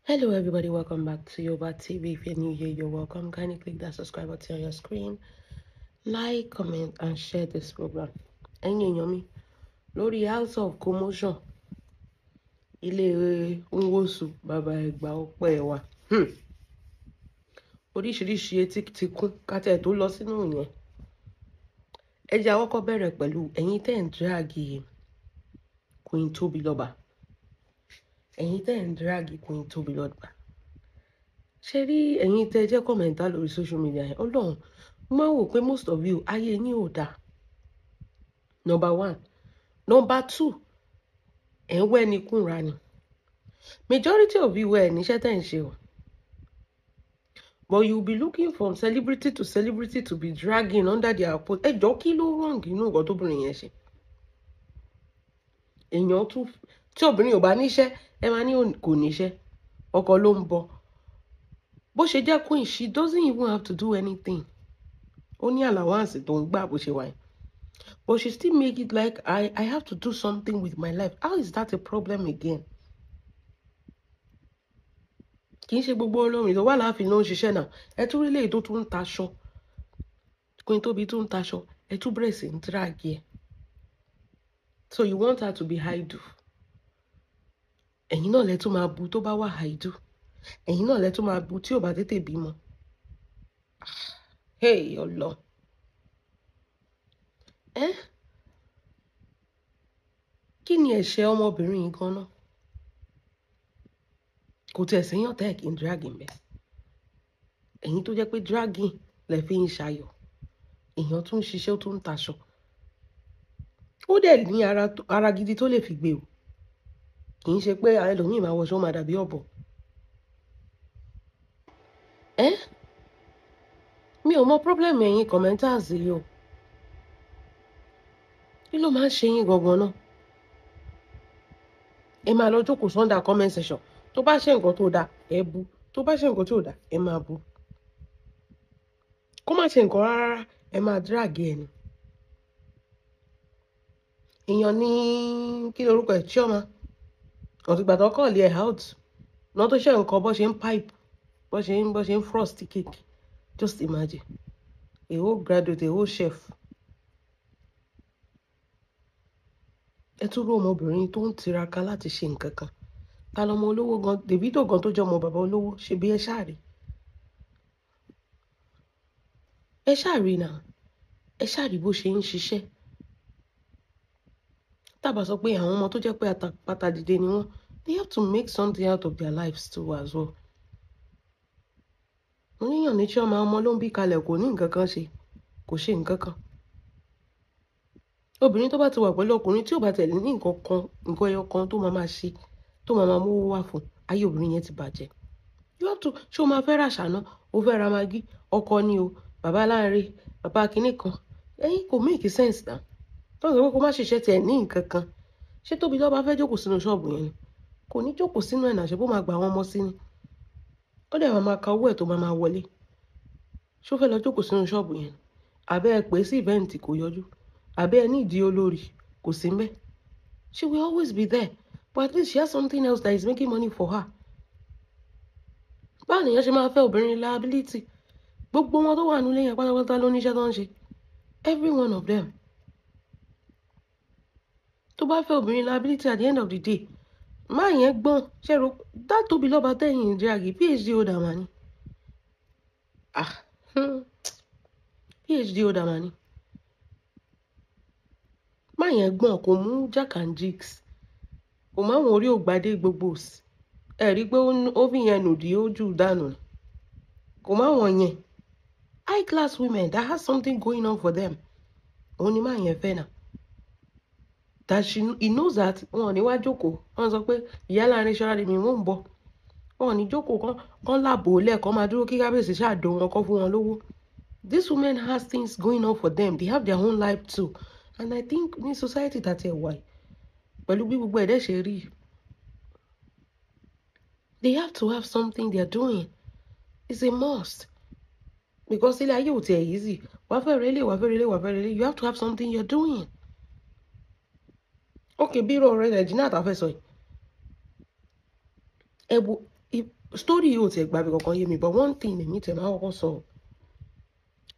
Hello everybody, welcome back to Yoba TV. If you're new here, you're welcome. Kindly click that subscribe button on your screen, like, comment and share this program. Ẹ̀yin èèyàn mi, lórí House of Commotion, ilé Nwosu, bàbá Ẹ̀gbá ọpẹ́ wa. Oríṣiríṣi etí ti kún kátẹ́ tó lọ sínú yẹn. Ẹ jẹ́ àkọ́kọ́ bẹ̀rẹ̀ pẹ̀lú ẹ̀yin tẹ́ ń dragi Queen Tobiloba. Ẹ̀yin tẹ́ ń dragi Queen Tobiloba. Ṣé rí ẹ̀yin tẹ́ jẹ́ kọ̀mẹ̀ntà lórí social media yẹn? Ọlọ́run, mo máa ń wò pé most of you ayé yín ò dáa. Number one. Number two, ẹ̀ ń wẹ́ ni kúnra ni. Majority of you ẹ̀ níṣẹ́ tẹ́ ń ṣe o. But you be looking from celebrity to celebrity to be dragging under their post. Ẹ jọ kí ló wrong inú nǹkan tóbìnrin yẹn ṣe? Èèyàn tún tí obìnrin ò bá níṣẹ́, ẹ máa ní kò níṣẹ́. Ọkọ ló ń bọ̀. Bó ṣe jẹ́ queen, she doesn't even have to do anything. Ó ní allowance tó ń gbà bó ṣe wà yẹn. But she still make it like I have to do something with my life. How is that a problem again? Kì í ṣe gbogbo olórin tó wà láàfin ló ń ṣiṣẹ́ náà. Ẹ tún rí léyìí tó tún ń taṣọ. Queen Tobi tún ń taṣọ. Ẹ tún bẹ̀rẹ̀ sí ń drag ẹ. So you want her to be idle. Ẹ̀yin náà lẹ tún máa bu tó bá wà idle. Ẹ̀yin náà lẹ tún máa bu tí ò bá tètè bímọ. Hey, Allah. Kí ni ẹ̀ṣẹ̀ ọmọbìnrin yìí gan-an? Kò tẹ̀ sẹ́yìn tẹ́ kí n dragging bẹ́ẹ̀. Ẹ̀yin tó jẹ́ pé dragging lẹ fi ń ṣayọ̀. Èèyàn tún ń ṣiṣẹ́ ó tún ń taṣọ. Ó dẹ̀ ní ara gidi tó lè fi gbé o. Kì í ṣe pé ẹlòmíì máa wọṣọ máa dàbí ọ̀bọ. Mi ò mọ problem ẹ̀yin commenters yìí o. Kí ló máa ń ṣe yín gangan náà? Ẹ máa lọ jókòó sunday comment section. Tó bá ṣe nǹkan tó dáa, ẹ bú. Tó bá ṣe nǹkan tó dáa, ẹ máa bú. Kó má ṣe nǹkan rárá, ẹ máa drag ẹ ni. Èèyàn ní kí lorúkọ ẹ̀ Chioma. Ọ̀tìgbà tó kọ̀ lé ẹ̀ out. Náà tó ṣe nǹkan bó ṣe ń pipe, bó ṣe ń frost cake. Just imagine. A whole graduate, a whole chef. Ẹ tún rò ọmọbìnrin tó ń tiraka láti ṣe nǹkan kan. Ta lọmọ olówó gan, Davido gan tó jẹ́ ọmọ bàbá olówó, ṣe bí ẹ ṣáà rí. Ẹ ṣáà rí náà. Ẹ ṣáà rí bó ṣe ń ṣiṣẹ́. Tábà sọ pé àwọn ọmọ tó jẹ́ pé àtàpàtà dìde ni wọ́n, they have to make something out of their lives too as well. Oníyàn ní Chioma ọmọ ló ń bí kalẹ̀ kò ní nǹkan kan ṣe. Kò ṣe nǹkan kan. Obìnrin tó bá ti wà pẹ̀lú ọkùnrin tí ò bá tẹ̀lé ní nǹkan ẹyọ kan tó máa ṣe, tó máa mú owó wá fún, ayé obìnrin yẹn ti bàjẹ́. You have to, ṣé o máa fẹ́ ra ṣàná, o fẹ́ ra magí, ọkọ ni o, bàbá láàrin, bàbá kinní kan. Ẹ̀yin kò make sense náà. Tó ń sọ pé kó má ṣiṣẹ́ tiẹ̀ ní nǹkan kan. Ṣé Tobiloba fẹ́ jókòó sínú ṣọ́ọ̀bù yẹn ni? Kò ní jókòó sínú ẹ̀ náà, ṣe bó máa gba àwọn ọmọ sí ni. Ó dẹ̀ máa ka owó ẹ̀ tó máa wọlé. Ṣé ó fẹ́ lọ jókòó sínú ṣọ́ọ̀bù yẹn? Àbẹ́ ẹ pè sí event kò yọjú. Àbẹ́ ẹ ní ìdí olórí kò sí ńbẹ̀. She will always be there. But at least she has something else that is making money for her. Báwo nìyẹn ṣe máa fẹ́ obìnrin liability? Gbogbo wọn tó wà nílé yẹn pátápátá ló níṣẹ́ tó ń ṣe. Every one of them. Tó bá fẹ́ obìnrin liability at the end of the day, máa yẹn gbọ́n ṣẹ́ro that Tobiloba tẹ̀yìn dragi PhD holder mà ni. PhD holder mà ni. Máa yẹn gbọ́n kò mú jack and jigs. Kò má wọn orí ògbádé gbogbo òsì. Ẹ rí pé ó fi yẹn nùdí ó jù dànù. Kò má wọn yẹn. High class women that has something going on for them. Òun ni máa yẹn fẹ́ náà. That he knows that wọn ò ní wá jókòó. Wọ́n sọ pé ìyá láàrin ṣọ́ra lèmi wọ́n ń bọ̀. Wọn ò ní jókòó kán láàbò lẹ́ẹ̀kan máa dúró kí kábíyèsí ṣáàdó wọn kọ́ fún wọn lówó. These women has things going on for them. They have their own life too. And I think ní society tàti ẹ̀ wà pẹ̀lú bí gbogbo ẹ̀dẹ́ ṣe rí, they have to have something they are doing. It's a must. Because ilé ayé ò tiẹ̀ easy. Wàá fẹ́ relé. You have to have something you're doing. Okay, bí irú ọ̀rẹ́ Regina àtàfẹ́ sọ yìí. story yìí ò tiẹ̀ gbàgbé kankan yé mi, but one thing èmi tẹ̀ máa kọ́kọ́ sọ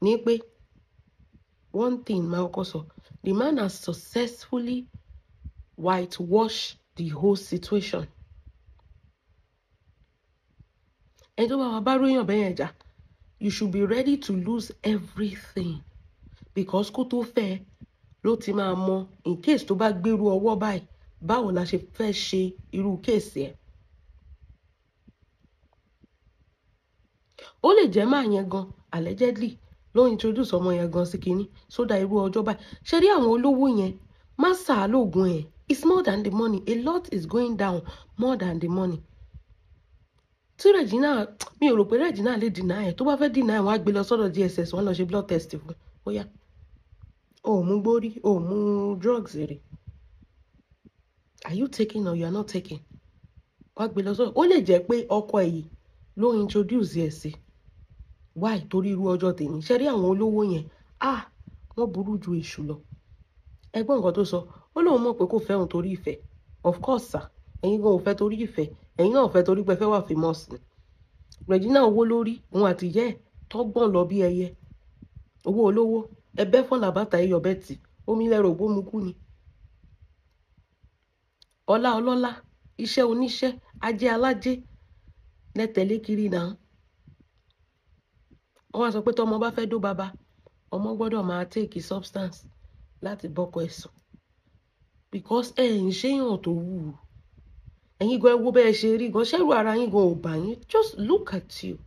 ní pé the man has successfully whitewashed the whole situation. Ẹni tó bá wà bá ròyìn bẹ́yẹn jà, you should be ready to lose everything, because kó tó fẹ́ ló ti máa mọ in case tó bá gbérú ọwọ́ báyìí báwo la ṣe fẹ́ ṣe irú kéèsì ẹ̀. Ó lè jẹ́ máa yẹn gan allegedly ló introduce ọmọ yẹn gan sí kinní sódà irú ọjọ́ báyìí. Ṣé rí àwọn olówó yẹn má sàá lóògùn ẹ̀, it's more than the money, a lot is going down more than the money. Tí Regina, mi ò rò pé Regina lè deny ẹ̀, tó bá fẹ́ deny wọ́n á gbé lọ sọ́dọ̀ DSS, wọ́n lọ ṣe blood test fún ó yá. O ò mú gbórí, o ò mú drugs rẹ̀. Are you taking or you are not taking? Wọ́n á gbé lọ sọ́dọ̀. Ó lè jẹ́ pé ọkọ èyí ló introduce ẹ̀ sí. Why? Torí irú ọjọ́ tèmi. Ṣé rí àwọn olówó yẹn? Wọ́n burú ju èṣù lọ. Ẹgbọ́n nǹkan tó sọ, ó lóun mọ̀ pé kò fẹ́ òun torí ìfẹ́. Of course sir, ẹ̀yin gan ò fẹ́ torí ìfẹ́, ẹ̀yin náà ò fẹ́ torí pé fẹ́ wà famous ni. Regina owó lórí, òun àti ìyá ẹ̀ tọ́gbọ́n lọ bí ẹyẹ. Owó olówó, ẹbẹ́ fọ́n làbàtà ẹyọ bẹ́ẹ̀tì, omi lẹ́rọ ògbómukú ni. Ọlá ọlọ́lá, iṣẹ́ oníṣẹ́, ajé alájé, lẹ́tẹ̀lé kiri náà. Wọ́n wá sọ pé tọ́mọ bá fẹ́ dó bàbá, ọmọ gbọ́dọ̀ máa take substance láti bọ́kọ ẹ̀sùn, because ń ṣéyàn tó wù ú. Ẹ̀yin gan ẹ wo bẹ́ẹ̀ ṣe rí gan, ṣẹ́rù ara yín gan ò bà yín. Just look at you.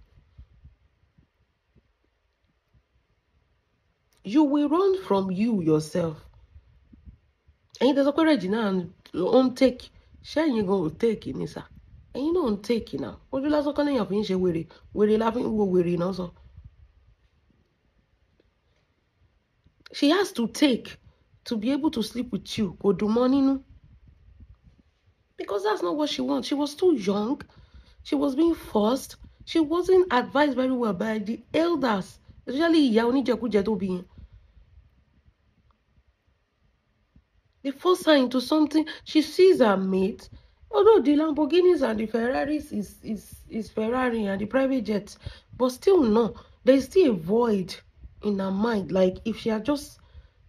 You will run from you yourself. Ẹ̀yin tẹ́ sọ pé Regina on take, ṣẹ́yìn gan ò take ní sà. Ẹ̀yin náà ń take náà. Ojú lásán kan lèèyàn fi ń ṣe wèrè, wèrè la fi ń wo wèrè náà sọ. She has to take to be able to sleep with you. Kò dùn mọ́ nínú. Because that's not what she wants. She was too young. She was being forced. She wasn't advised very well by the elders, especially ìyá oníjẹkújẹ tó bí yẹn. They force her into something. She sees her mate. Although the Lamborghinis and the Ferraris is Ferrari and the private jets, but still no, there is still a void in her mind. Like if she had just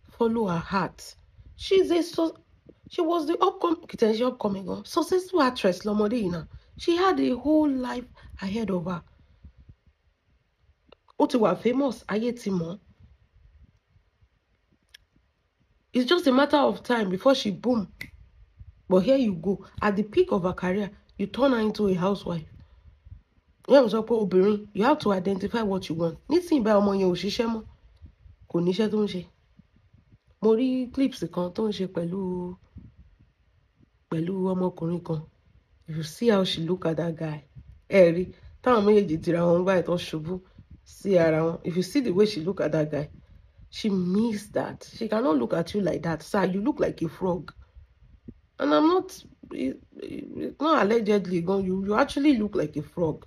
follow her heart, she was the upcoming successful actress. Lomode, she had a whole life ahead of her. Ó ti wà famous, ayé ti mọ̀. It's just a matter of time before she boom. But here you go, at the peak of her career, you turn her into a housewife. You have to identify what you want. Nísìnyí bá ọmọ yẹn ò ṣiṣẹ́ mọ́, kò níṣẹ́ tó ń ṣe. Mo rí clips kan tó ń ṣe pẹ̀lú ọmọkùnrin kan. If you see how she look at that guy, rí táwọn méjèèjì tira wọn báyìí tó ṣubú sí ara wọn. If you see the way she look at that guy, she means that. She cannot look at you like that. Sir, you look like a frog. And I'm not, it's not allegedly, you actually look like a frog.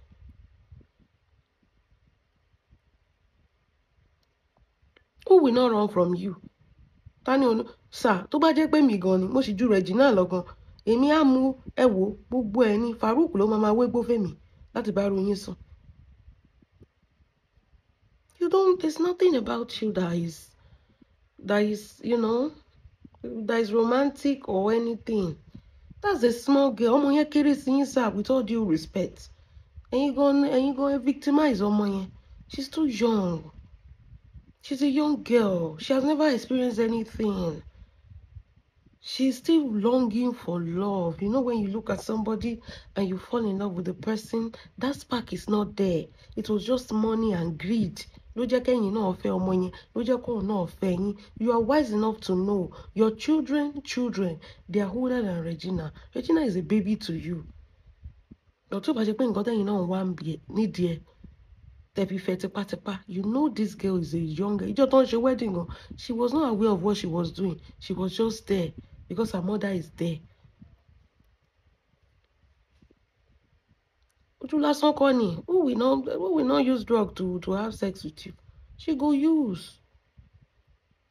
Who will not run from you? Tani sir, tó bá jẹ́ pé mi gan ni, mo sì ju Regina lọ gan. Èmi á mú ẹ̀wò gbogbo ẹ̀ ní Farouk ló máa wé gbófẹ́ mi láti bá ro yín sùn. There's nothing about you that is, that is romantic or anything. That's a small girl. Ọmọ yẹn kéré sí yín sir, with all due respect. Ẹ̀yin gan victimize ọmọ yẹn. She's too young. She's a young girl. She has never experienced anything. She's still longing for love. You know, when you look at somebody and you fall in love with the person, that spark is not there. It was just money and greed. You are wise enough to know your children, they are older than Regina. Regina is a baby to you. You know this girl is a young girl. You just don't show wedding. She was not aware of what she was doing. She was just there because her mother is there. Who will not use drug to have sex with you? She go use.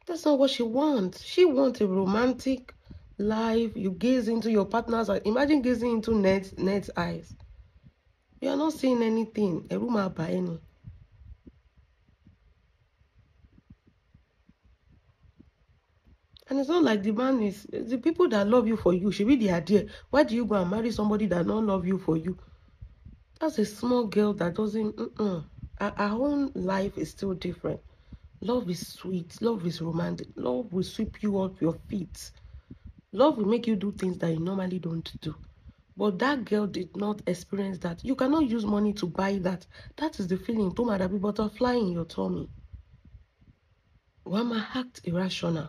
That's not what she wants. She wants a romantic life. You gaze into your partner's eyes. Imagine gazing into Ned's eyes. You are not seeing anything. A room by any. And it's not like the man is the people that love you for you should be the idea. Why do you go and marry somebody that don't love you for you? That's a small girl that doesn't. Our own life is still different. Love is sweet. Love is romantic. Love will sweep you off your feet. Love will make you do things that you normally don't do. But that girl did not experience that. You cannot use money to buy that. That is the feeling. To be butterfly in your tummy. One might act irrational.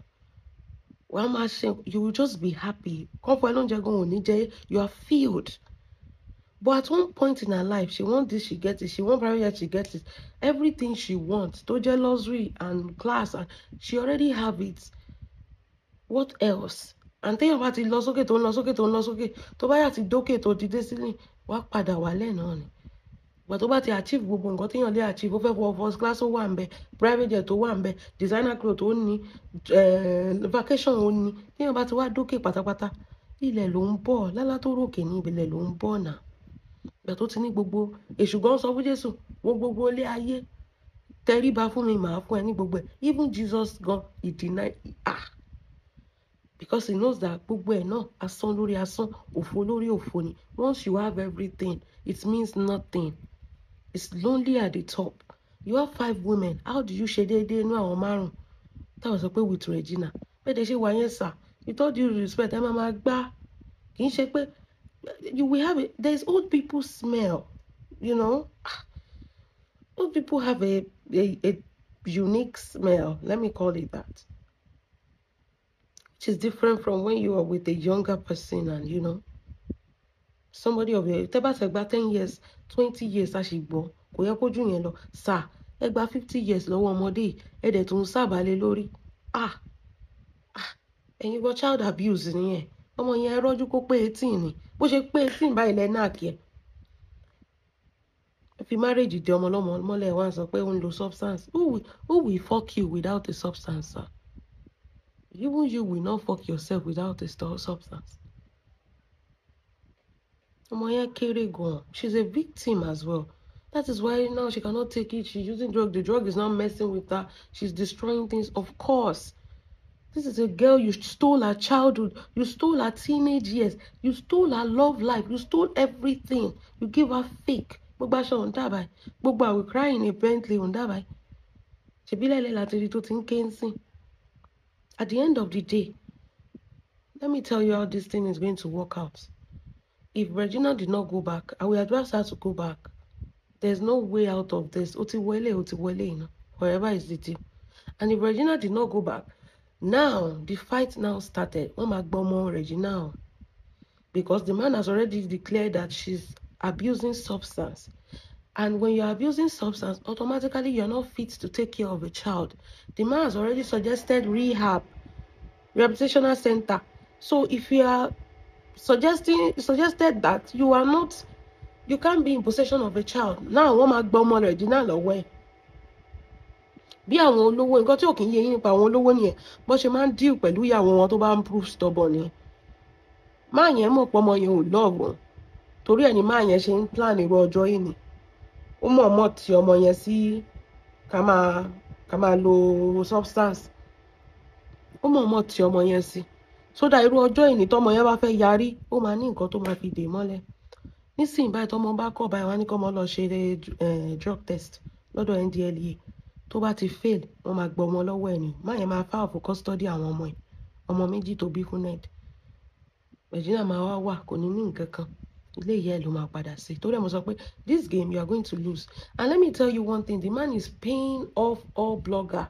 One might say you will just be happy. You are filled. But at one point in her life, she wants this, she gets it. She wants private, she gets it. Everything she wants, to luxury and class, and she already have it. What else? And think about it, loss okay, to buy at doke to the destiny, work pada wale no. But about the achieve gbogbo nǹkan tí èèyàn lè achieve, ó fẹ́ wọ first class ó wà ńbẹ̀, private jet ó wà ńbẹ̀, designer cloth ó ní, vacation ó ní. Tí èèyàn bá ti wá dókè pátápátá, ilẹ̀ ló ń bọ̀, lálá tó ròkè ní ilẹ̀ ló ń bọ̀ náà. Ìgbà tó ti ní gbogbo èṣù gan sọ fún Jésù, wo gbogbo ilé ayé, tẹríba fún mi, màá fún ẹ ní gbogbo ẹ̀. Even Jesus gan, he denied, because he knows that gbogbo ẹ̀ náà asán lórí asán, òfo lórí òfo ni. Once you have everything, it means nothing. It's lonely at the top. You have 5 women. How do you share déédéé inú àwọn márùn? That was okay with Regina. Bẹ́ẹ̀ dẹ̀ ṣe wà yẹn sà. With all due respect, ẹ máa gbá. Kì í ṣe pé you will have it. There's old people smell, you know. Old people have a unique smell. Let me call it that. Which is different from when you are with a younger person and, you know, somebody of your, tẹ́ bá ṣe gba 10 years, 20 years àṣìgbọ́, kò yẹ kó jù yẹn lọ. Sà, ẹ gba 50 years lọ́wọ́ ọmọdé, ẹ dẹ̀ tún sábàlẹ̀ lórí. Ẹ̀yin gbọ́ child abuse nìyẹn. Ọmọ yẹn rọ́jú kó pé 18 ni. Bó ṣe pé 18 báyìí lẹ́ náà kí ẹ. Fi marriage dé ọmọ lọ́mọ mọ́lẹ̀ wá sọ pé ó ń lo substance. Who will fuck you without a substance, sir? Even you will not fuck yourself without a substance. Ọmọ yẹn kéré gan. She's a victim as well. That is why now she cannot take it. She's using drug. The drug is not messing with her. She's destroying things. Of course. This is a girl, you stole her childhood. You stole her teenage years. You stole her love life. You stole everything. You give her fake. Gbogbo aṣọ on dabai. Gbogbo àwẹ̀ crying in a Bentley on dabai. Ṣebí lẹ́lẹ́ láti rí tó ti ń ké ń sìn. At the end of the day, let me tell you how this thing is going to work out. If Regina did not go back, I will advise her to go back. There's no way out of this. Oti wele, you know. Wherever is the deal. And if Regina did not go back, now the fight now started. Regina, because the man has already declared that she's abusing substance. And when you're abusing substance, automatically you're not fit to take care of a child. The man has already suggested rehab, rehabilitational center. So if you are suggested that you can't be in possession of a child. Now, Regina lọ́wọ́ ẹ̀. Bí àwọn olówó, nǹkan tí ò kì í yé yín nípa àwọn olówó nìyẹn, bó ṣe máa ń deal pẹ̀lú ìyàwó wọn tó bá ń prove stubborn ni. Máa yẹn mọ̀ pé ọmọ yẹn ò love wọn. Torí ẹ̀ ni máa yẹn ṣe ń plan irú ọjọ́ yìí ni. Ó mọ̀ tí ọmọ yẹn sí ká máa lo substance. Ó mọ̀ tí ọmọ yẹn sí. So that irú ọjọ́ yìí ni tọ́mọ yẹn bá fẹ́ yarí, ó máa ní nǹkan tó máa fi dè mọ́lẹ̀. Nísìnyí báyìí tọ́mọ bá kọ̀ báyìí wá ní kọ́mọ lọ ṣe drug test lọ́dọ̀ NDLEA. Tó bá ti fail, wọ́n máa gbọ́ ọmọ lọ́wọ́ ẹ̀ ni. Máa yẹn máa file for custody àwọn ọmọ ẹ̀. Ọmọ méjì tó bí fún Ned. Regina máa wà kò ní nǹkan kan. Ilé ìyá ẹ̀ ló máa padà sí. Torí ẹ̀ mo sọ pé this game you are going to lose. And let me tell you one thing, the man is paying off all bloggers,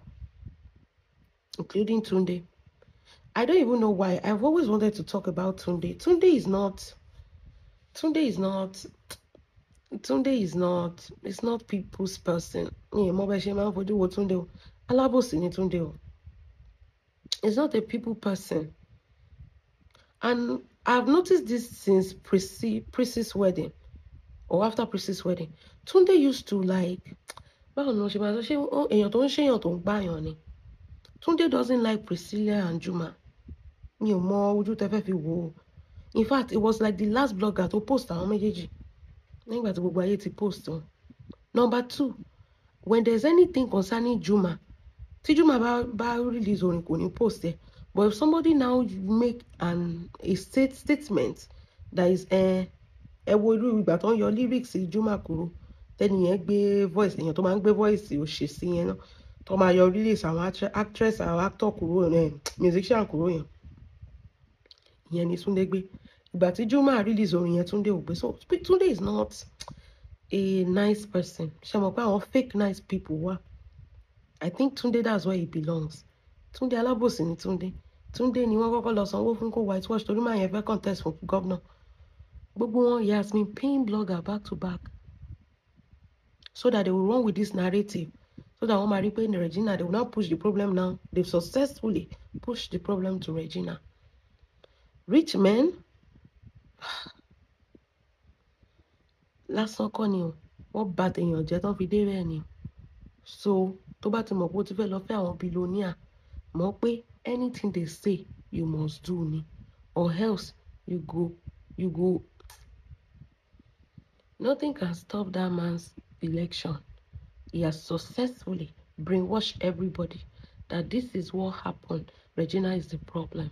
including Tunde. I don't even know why. I've always wanted to talk about Tunde. Tunde is not it's not people's person. It's not a people person. And I've noticed this since Prissy's wedding or after Prissy's wedding. Tunde used to like, Tunde doesn't like Priscilla and Juma. In fact, it was like the last blogger to post àwọn méjèèjì. nígbà tí gbogbo ayé ti post wọn. Number 2, when there's anything concerning Juma, tí Juma bá release orin kò ní post ẹ̀, but if somebody now make a statement that is ẹ wo irú ìgbà tó ń yọ lyrics Juma kúrò, tẹ́ni yẹn gbé voice, èèyàn tó máa ń gbé voice òṣèṣì yẹn náà, tó máa yọ lyrics àwọn actress àwọn actor kúrò, musician kúrò yẹn, ìyẹn ni Túndé gbé. Ìgbà tí Juma release orin yẹn, Túndé ò gbé. So Túndé is not a nice person. Ṣé mo pé àwọn fake nice people wà? I think Túndé, that's where he belongs. Túndé alábòsí ni Túndé. Túndé ni wọ́n kọ́kọ́ lọ sanwó fún kó whitewash torí máa yẹn fẹ́ contest fún governor. Gbogbo wọn, he has been paying blogger back to back so that they will run with this narrative, so that wọ́n máa rí pé Regina, they will not push the problem now. They've successfully pushed the problem to Regina. Rich men lásán kọ́ ni o, wọ́n bà tèèyàn jẹ́ tán fi dé bẹ́ẹ̀ ni. So tó bá ti mọ̀ pé o ti fẹ́ lọ fẹ́ àwọn billionaire, mọ̀ pé anything they say you must do ni, or else you go. Nothing can stop that man's election. He has successfully brainwashed everybody that this is what happened. Regina is the problem.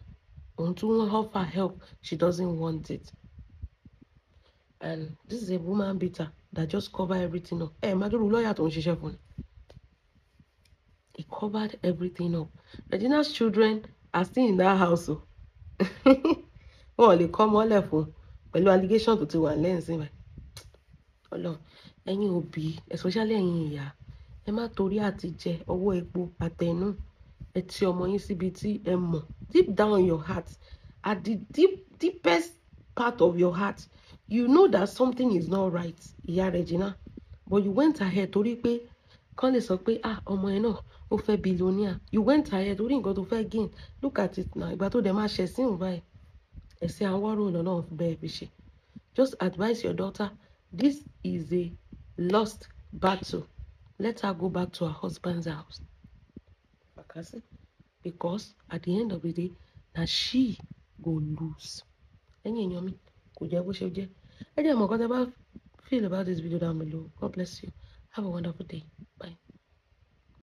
Until offer help, she doesn't want it. And this is a woman beater that just covered everything up. Maduru lawyer tó ń ṣiṣẹ́ fún ni. He covered everything up. Regina's children are still in that house. Wọ́n lè kọ́ mọ́lẹ̀ fún pẹ̀lú allegation tó ti wà lẹ́yìn báyìí. Ọlọ́run, ẹ̀yin òbí, especially ẹ̀yin ìyá, ẹ má torí àti jẹ owó epo àtẹnu ẹ ti ọmọ yín síbi tí ẹ mọ̀ deep down in your heart, at the deepest part of your heart, you know that something is not right, ìyá Regina, but you went ahead torí pé kán lè sọ pé ọmọ ẹ náà ó fẹ́ billionaire. You went ahead torí nǹkan tó fẹ́ gain. Look at it now. Ìgbà tó dẹ̀ máa ṣẹ̀ sí òun báyìí, ẹ̀sìn àwárò lọ́nà bẹ́ẹ̀ fi ṣe. Just advise your daughter, this is a lost battle. Let her go back to her husband's house. Because at the end of the day, na she go lose. Ẹ̀yin èèyàn mi, kò jẹ́ bó ṣe jẹ́. Ẹ jẹ́ mọ̀ nǹkan tẹ́ bá feel about this video down below. God bless you. Have a wonderful day. Bye.